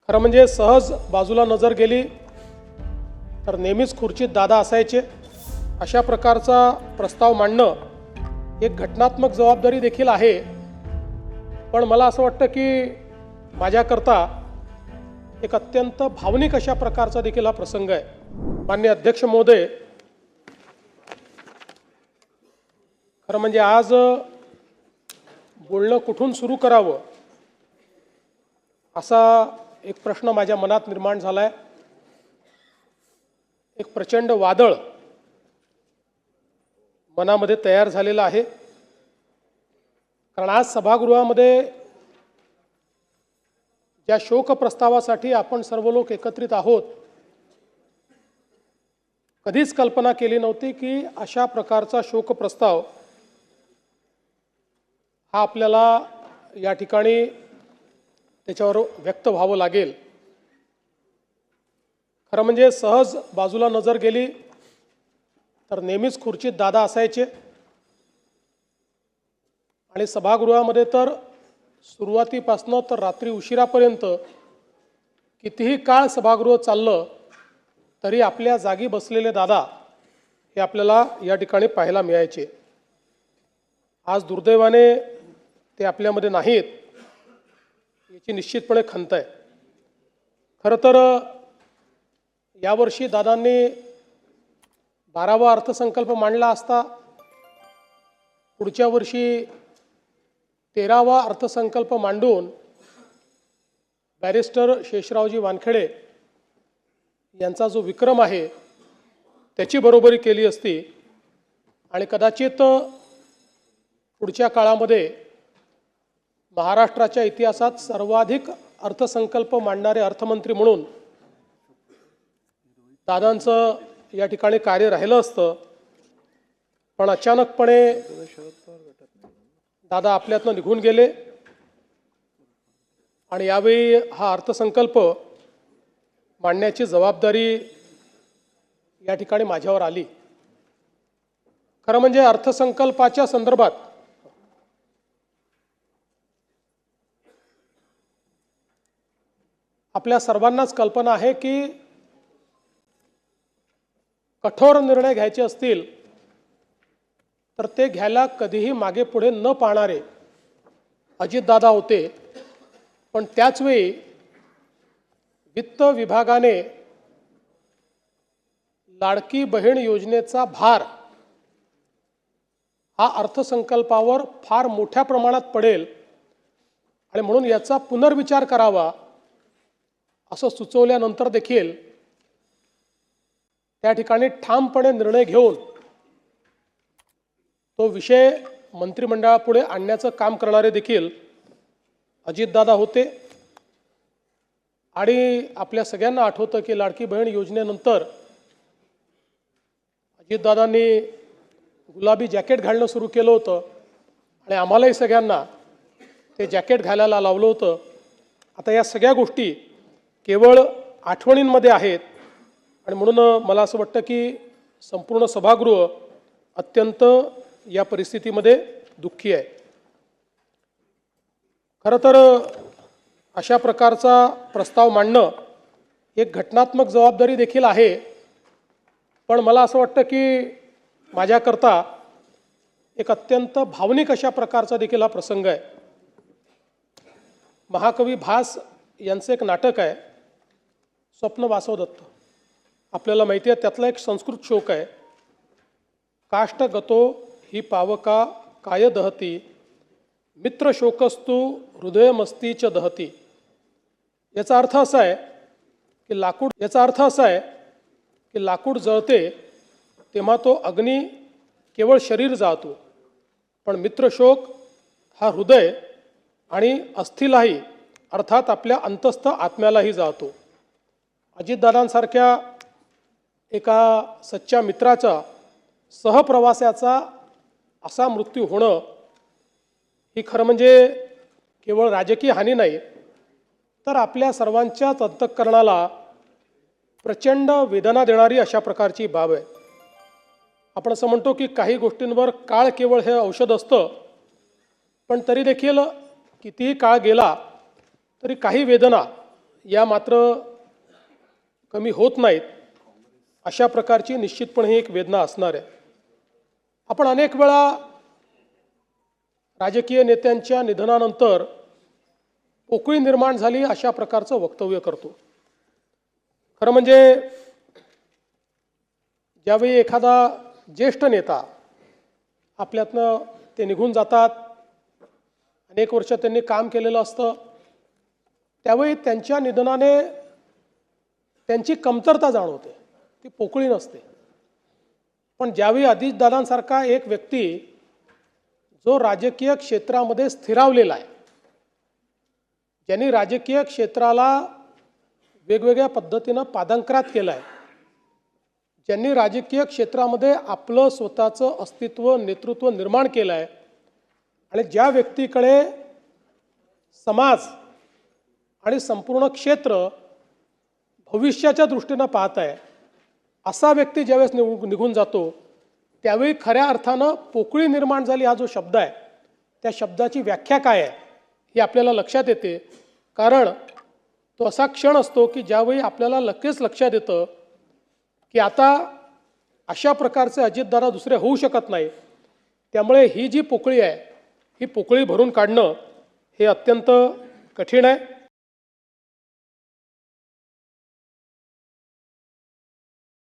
खरं म्हणजे सहज बाजूला नजर गेली तर नेहमीच खुर्चीत दादा असायचे अशा प्रकारचा प्रस्ताव मांडणं एक घटनात्मक जबाबदारी देखील आहे। पण मला असं वाटतं की माझ्याकरता एक अत्यंत भावनिक अशा प्रकारचा देखील हा प्रसंग आहे। माननीय अध्यक्ष महोदय, खरं म्हणजे आज बोलणं कुठून सुरू करावं असा एक प्रश्न माझ्या मनात निर्माण झाला आहे। एक प्रचंड वादळ मनामध्ये तयार झालेलं आहे, कारण आज सभागृहामध्ये ज्या शोक प्रस्तावासाठी आपण सर्व लोक एकत्रित आहोत, कधीच कल्पना केली नव्हती की अशा प्रकारचा शोक प्रस्ताव हा आपल्याला या ठिकाणी त्याच्यावर व्यक्त व्हावं लागेल। खरं म्हणजे सहज बाजूला नजर गेली तर नेहमीच खुर्चीत दादा असायचे आणि सभागृहामध्ये तर सुरुवातीपासून तर रात्री उशिरापर्यंत कितीही काळ सभागृह चाललं तरी आपल्या जागी बसलेले दादा हे आपल्याला या ठिकाणी पाहायला मिळायचे। आज दुर्दैवाने ते आपल्यामध्ये नाहीत, याची निश्चितपणे खंत आहे। खरं तर यावर्षी दादांनी 12वा अर्थसंकल्प मांडला असता, पुढच्या वर्षी 13वा अर्थसंकल्प मांडून बॅरिस्टर शेषरावजी वानखेडे यांचा जो विक्रम आहे त्याची बरोबरी केली असती आणि कदाचित पुढच्या काळामध्ये महाराष्ट्राच्या इतिहासात सर्वाधिक अर्थसंकल्प मांडणारे अर्थमंत्री म्हणून दादांचं या ठिकाणी कार्य राहिलं असतं। पण अचानकपणे दादा आपल्यातनं निघून गेले आणि यावेळी हा अर्थसंकल्प मांडण्याची जबाबदारी या ठिकाणी माझ्यावर आली। खरं म्हणजे अर्थसंकल्पाच्या संदर्भात आपल्या सर्वांनाच कल्पना आहे की कठोर निर्णय घ्यायचे असतील तर ते घ्यायला कधीही मागे पुढे न पाहणारे अजितदादा होते। पण त्याचवेळी वित्त विभागाने लाडकी बहीण योजनेचा भार हा अर्थसंकल्पावर फार मोठ्या प्रमाणात पडेल आणि म्हणून याचा पुनर्विचार करावा असं सुचवल्यानंतर देखील त्या ठिकाणी ठामपणे निर्णय घेऊन तो विषय मंत्रिमंडळापुढे आणण्याचं काम करणारे देखील अजितदादा होते। आणि आपल्या सगळ्यांना आठवतं की लाडकी बहीण योजनेनंतर अजितदादांनी गुलाबी जॅकेट घालणं सुरू केलं होतं आणि आम्हालाही सगळ्यांना ते जॅकेट घालायला लावलं होतं। आता या सगळ्या गोष्टी केवळ आठवणींमध्ये आहेत आणि म्हणून मला असं वाटतं की संपूर्ण सभागृह अत्यंत या परिस्थितीमध्ये दुःखी आहे। खरं तर अशा प्रकारचा प्रस्ताव मांडणं एक घटनात्मक जबाबदारी देखील आहे। पण मला असं वाटतं की माझ्याकरता एक अत्यंत भावनिक अशा प्रकारचा देखील हा प्रसंग आहे। महाकवी भास यांचं एक नाटक आहे स्वप्न वासवदत्त, आपल्याला माहिती आहे, त्यातला एक संस्कृत श्लोक आहे, काष्ट गतो ही पावका काय दहती मित्र शोकस्तु हृदयमस्तीच दहती। याचा अर्थ असा आहे की लाकूड जळते तेव्हा तो अग्नी केवळ शरीर जाळतो, पण मित्रशोक हा हृदय आणि अस्थिलाही अर्थात आपल्या अंतस्थ आत्म्यालाही जाळतो। अजितदादांसारख्या एका सच्च्या मित्राचा सहप्रवासाचा असा मृत्यू होणं ही खरं म्हणजे केवळ राजकीय हानी नाही तर आपल्या सर्वांच्याच अंतःकरणाला प्रचंड वेदना देणारी अशा प्रकारची बाब आहे। आपण असं म्हणतो की काही गोष्टींवर काळ केवळ हे औषध असतं, पण तरी देखील कितीही काळ गेला तरी काही वेदना या मात्र कमी होत नाहीत, अशा प्रकारची निश्चितपणे एक वेदना असणार आहे. आपण अनेक वेळा राजकीय नेत्यांच्या निधनानंतर पोकळी निर्माण झाली अशा प्रकारचं वक्तव्य करतो. खरं म्हणजे ज्यावेळी एखादा ज्येष्ठ नेता आपल्यातनं ते निघून जातात, अनेक वर्ष त्यांनी काम केलेलं असतं, त्यावेळी त्यांच्या निधनाने त्यांची कमतरता जाणवते, ती पोकळी नसते. पण ज्यावेळी अजितदादांसारखा एक व्यक्ती जो राजकीय क्षेत्रामध्ये स्थिरावलेला आहे, ज्यांनी राजकीय क्षेत्राला वेगवेगळ्या पद्धतीनं पादांकरात केलं आहे, ज्यांनी राजकीय क्षेत्रामध्ये आपलं स्वतःचं अस्तित्व नेतृत्व निर्माण केलं आहे, आणि ज्या व्यक्तीकडे समाज आणि संपूर्ण क्षेत्र भविष्याच्या दृष्टीनं पाहत आहे, असा व्यक्ती ज्यावेळेस निघून जातो त्यावेळी खऱ्या अर्थानं पोकळी निर्माण झाली हा जो शब्द आहे, त्या शब्दाची व्याख्या काय आहे ही आपल्याला लक्षात येते. कारण तो असा क्षण असतो की ज्यावेळी आपल्याला लगेच लक्षात येतं की आता अशा प्रकारचे अजितदादा दुसरे होऊ शकत नाही. त्यामुळे ही जी पोकळी आहे ही पोकळी भरून काढणं हे अत्यंत कठीण आहे.